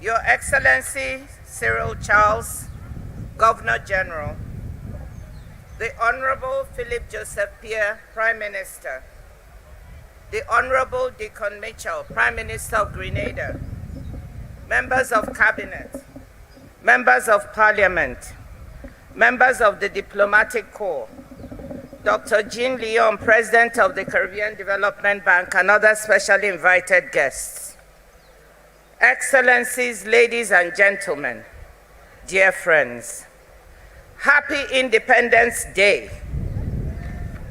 Your Excellency Cyril Charles, Governor General, the Honorable Philip Joseph Pierre, Prime Minister, the Honorable Deacon Mitchell, Prime Minister of Grenada, members of Cabinet, members of Parliament, members of the Diplomatic Corps, Dr. Jean Leon, President of the Caribbean Development Bank, and other specially invited guests. Excellencies, ladies and gentlemen, dear friends, happy Independence Day.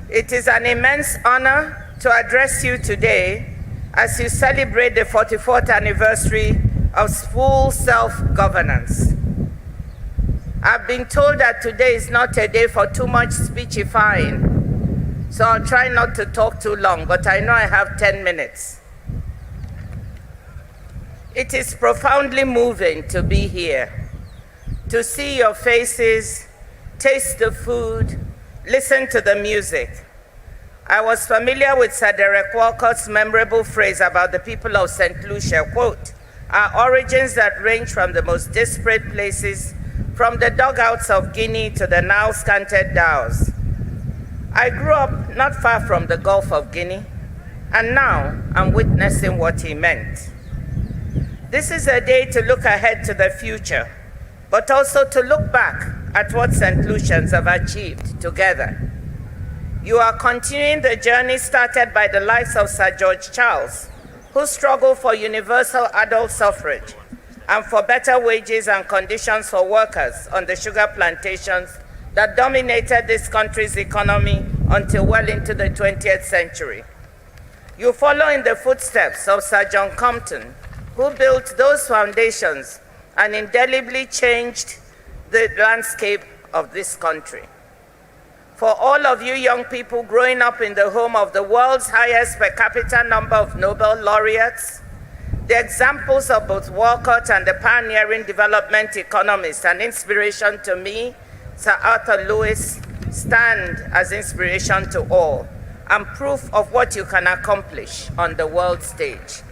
It is an immense honor to address you today as you celebrate the 44th anniversary of full self-governance. I've been told that today is not a day for too much speechifying, so I'll try not to talk too long, but I know I have 10 minutes. It is profoundly moving to be here, to see your faces, taste the food, listen to the music. I was familiar with Sir Derek Walcott's memorable phrase about the people of St. Lucia, quote, "Our origins that range from the most disparate places, from the dugouts of Guinea to the now scanted dhows." I grew up not far from the Gulf of Guinea, and now I'm witnessing what he meant. This is a day to look ahead to the future, but also to look back at what St. Lucians have achieved together. You are continuing the journey started by the likes of Sir George Charles, who struggled for universal adult suffrage and for better wages and conditions for workers on the sugar plantations that dominated this country's economy until well into the 20th century. You follow in the footsteps of Sir John Compton, who built those foundations and indelibly changed the landscape of this country. For all of you young people growing up in the home of the world's highest per capita number of Nobel laureates, the examples of both Walcott and the pioneering development economist and inspiration to me, Sir Arthur Lewis, stand as inspiration to all and proof of what you can accomplish on the world stage.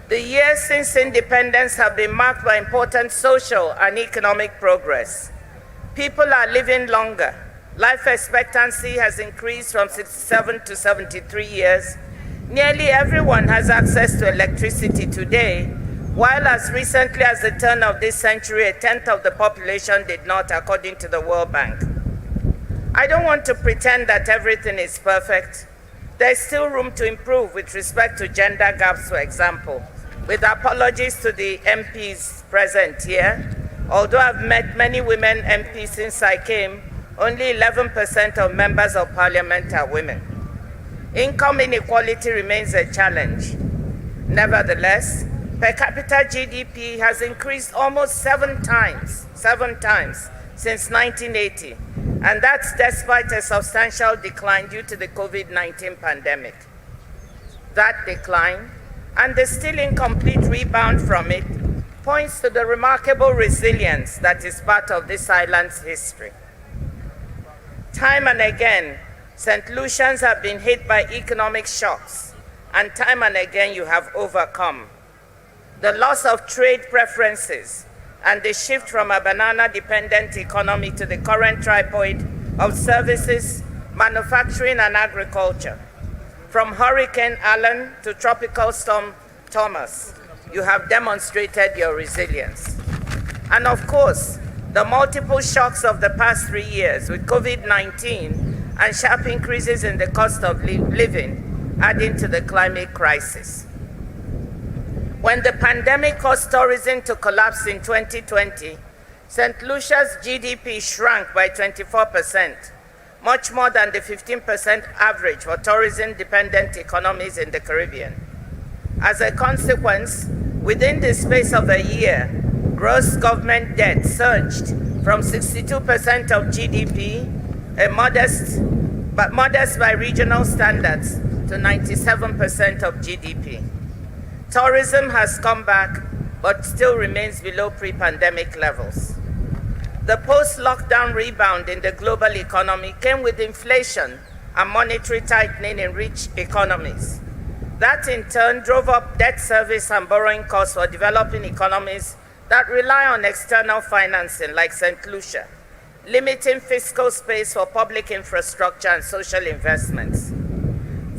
The years since independence have been marked by important social and economic progress. People are living longer. Life expectancy has increased from 67 to 73 years. Nearly everyone has access to electricity today, while as recently as the turn of this century, a tenth of the population did not, according to the World Bank. I don't want to pretend that everything is perfect. There is still room to improve with respect to gender gaps, for example. With apologies to the MPs present here, although I've met many women MPs since I came, only 11% of members of parliament are women. Income inequality remains a challenge. Nevertheless, per capita GDP has increased almost seven times since 1980, and that's despite a substantial decline due to the COVID-19 pandemic. That decline, and the still incomplete rebound from it, points to the remarkable resilience that is part of this island's history. Time and again, St. Lucians have been hit by economic shocks, and time and again you have overcome. The loss of trade preferences and the shift from a banana-dependent economy to the current tripod of services, manufacturing, and agriculture. From Hurricane Allen to Tropical Storm Thomas, you have demonstrated your resilience. And of course, the multiple shocks of the past 3 years with COVID-19 and sharp increases in the cost of living adding to the climate crisis. When the pandemic caused tourism to collapse in 2020, St. Lucia's GDP shrank by 24%, much more than the 15% average for tourism-dependent economies in the Caribbean. As a consequence, within the space of a year, gross government debt surged from 62% of GDP, modest by regional standards, to 97% of GDP. Tourism has come back, but still remains below pre-pandemic levels. The post-lockdown rebound in the global economy came with inflation and monetary tightening in rich economies. That in turn drove up debt service and borrowing costs for developing economies that rely on external financing like St. Lucia, limiting fiscal space for public infrastructure and social investments.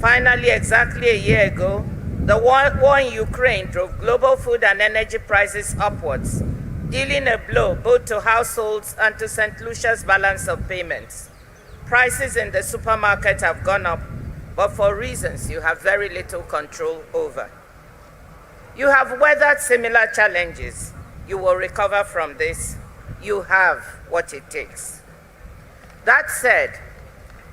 Finally, exactly a year ago, the war in Ukraine drove global food and energy prices upwards, dealing a blow both to households and to St. Lucia's balance of payments. Prices in the supermarket have gone up, but for reasons you have very little control over. You have weathered similar challenges. You will recover from this. You have what it takes. That said,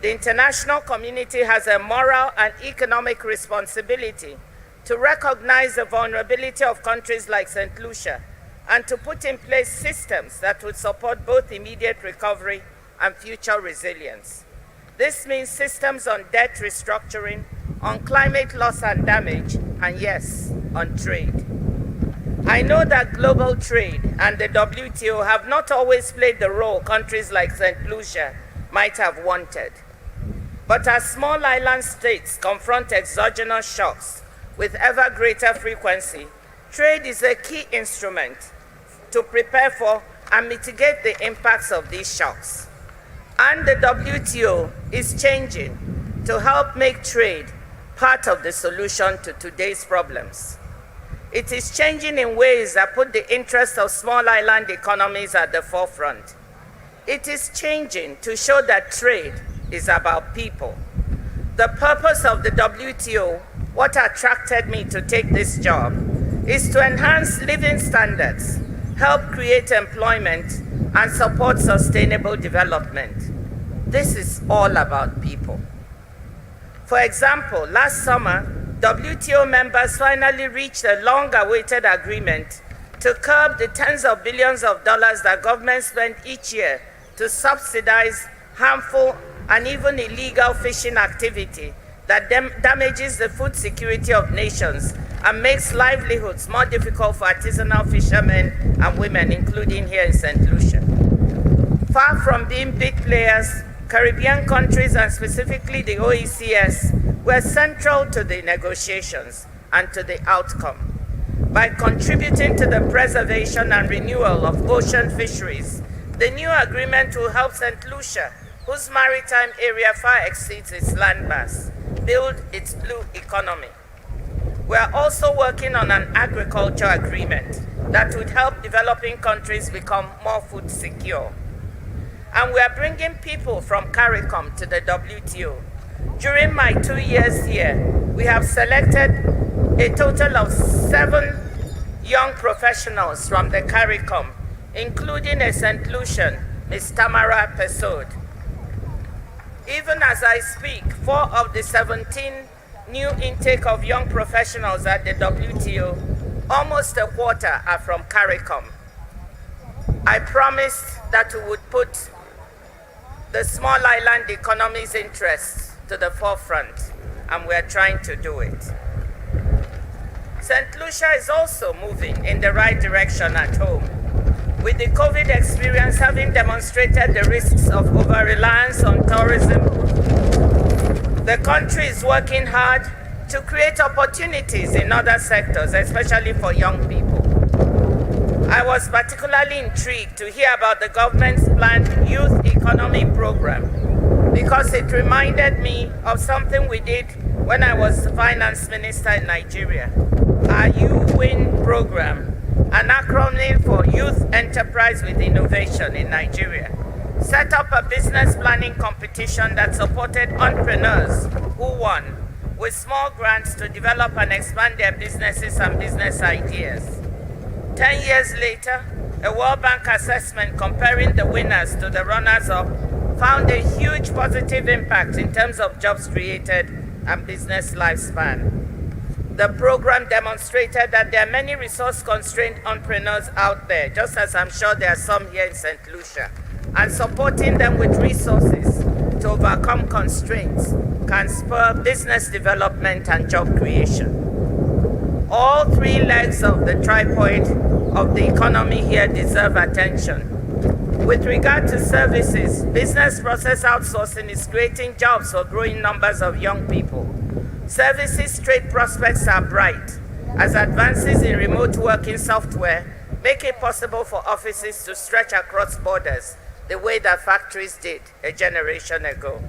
the international community has a moral and economic responsibility to recognize the vulnerability of countries like St. Lucia and to put in place systems that would support both immediate recovery and future resilience. This means systems on debt restructuring, on climate loss and damage, and yes, on trade. I know that global trade and the WTO have not always played the role countries like St. Lucia might have wanted. But as small island states confront exogenous shocks with ever greater frequency, trade is a key instrument to prepare for and mitigate the impacts of these shocks. And the WTO is changing to help make trade part of the solution to today's problems. It is changing in ways that put the interests of small island economies at the forefront. It is changing to show that trade is about people. The purpose of the WTO, what attracted me to take this job, is to enhance living standards, help create employment, and support sustainable development. This is all about people. For example, last summer, WTO members finally reached a long-awaited agreement to curb the tens of billions of dollars that governments spend each year to subsidize harmful and even illegal fishing activity that damages the food security of nations and makes livelihoods more difficult for artisanal fishermen and women, including here in St. Lucia. Far from being big players, Caribbean countries, and specifically the OECS, were central to the negotiations and to the outcome. By contributing to the preservation and renewal of ocean fisheries, the new agreement will help St. Lucia, whose maritime area far exceeds its landmass, build its blue economy. We are also working on an agriculture agreement that would help developing countries become more food secure. And we are bringing people from CARICOM to the WTO. During my 2 years here, we have selected a total of 7 young professionals from the CARICOM, including a St. Lucian, Ms. Tamara Pesod. Even as I speak, 4 of the 17 new intake of young professionals at the WTO, almost a quarter are from CARICOM. I promised that we would put the small island economy's interests to the forefront, and we are trying to do it. St. Lucia is also moving in the right direction at home, with the COVID experience having demonstrated the risks of over-reliance on tourism. The country is working hard to create opportunities in other sectors, especially for young people. I was particularly intrigued to hear about the government's planned youth economy program because it reminded me of something we did when I was the finance minister in Nigeria. Our YouWin program, an acronym for Youth Enterprise with Innovation in Nigeria, set up a business planning competition that supported entrepreneurs who won with small grants to develop and expand their businesses and business ideas. 10 years later, a World Bank assessment comparing the winners to the runners-up found a huge positive impact in terms of jobs created and business lifespan. The program demonstrated that there are many resource-constrained entrepreneurs out there, just as I'm sure there are some here in St. Lucia, and supporting them with resources to overcome constraints can spur business development and job creation. All 3 legs of the tripod of the economy here deserve attention. With regard to services, business process outsourcing is creating jobs for growing numbers of young people. Services trade prospects are bright, as advances in remote working software make it possible for offices to stretch across borders the way that factories did a generation ago.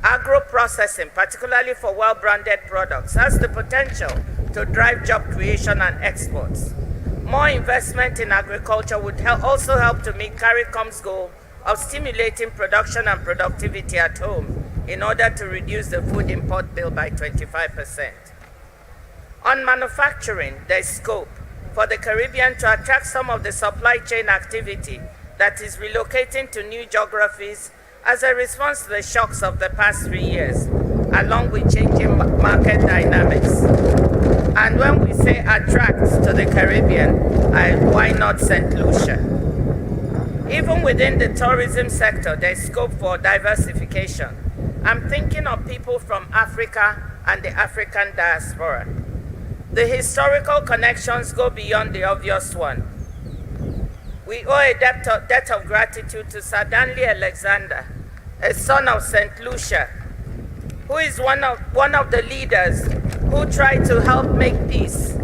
Agro-processing, particularly for well-branded products, has the potential to drive job creation and exports. More investment in agriculture would also help to meet CARICOM's goal of stimulating production and productivity at home in order to reduce the food import bill by 25%. On manufacturing, there is scope for the Caribbean to attract some of the supply chain activity that is relocating to new geographies as a response to the shocks of the past 3 years, along with changing market dynamics. And when we say attract to the Caribbean, why not St. Lucia? Even within the tourism sector, there is scope for diversification. I'm thinking of people from Africa and the African diaspora. The historical connections go beyond the obvious one. We owe a debt of gratitude to Sir Danley Alexander, a son of St. Lucia, who is one of the leaders who tried to help make peace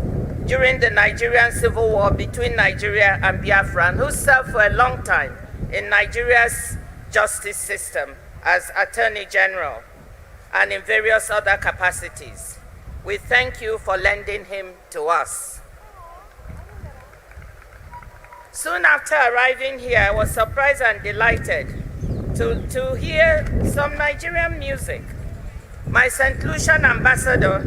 during the Nigerian civil war between Nigeria and Biafra, and who served for a long time in Nigeria's justice system as Attorney General and in various other capacities. We thank you for lending him to us. Soon after arriving here, I was surprised and delighted to hear some Nigerian music. My St. Lucian advisor,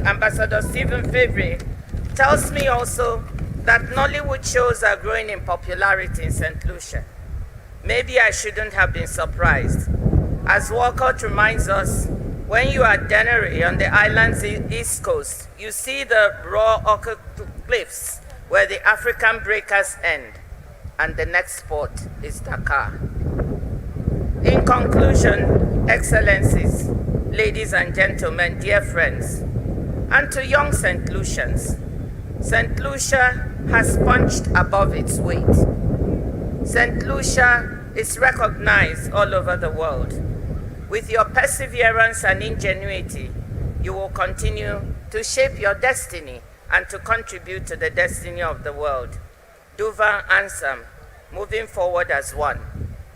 Ambassador Stephen Favour, tells me also that Nollywood shows are growing in popularity in St. Lucia. Maybe I shouldn't have been surprised. As Walcott reminds us, when you are at Dennery on the island's east coast, you see the raw ochre cliffs where the African breakers end, and the next port is Dakar. In conclusion, Excellencies, ladies and gentlemen, dear friends, and to young St. Lucians, St. Lucia has punched above its weight. St. Lucia is recognized all over the world. With your perseverance and ingenuity, you will continue to shape your destiny and to contribute to the destiny of the world. Duva Ansam, moving forward as one.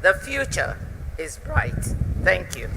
The future is bright. Thank you.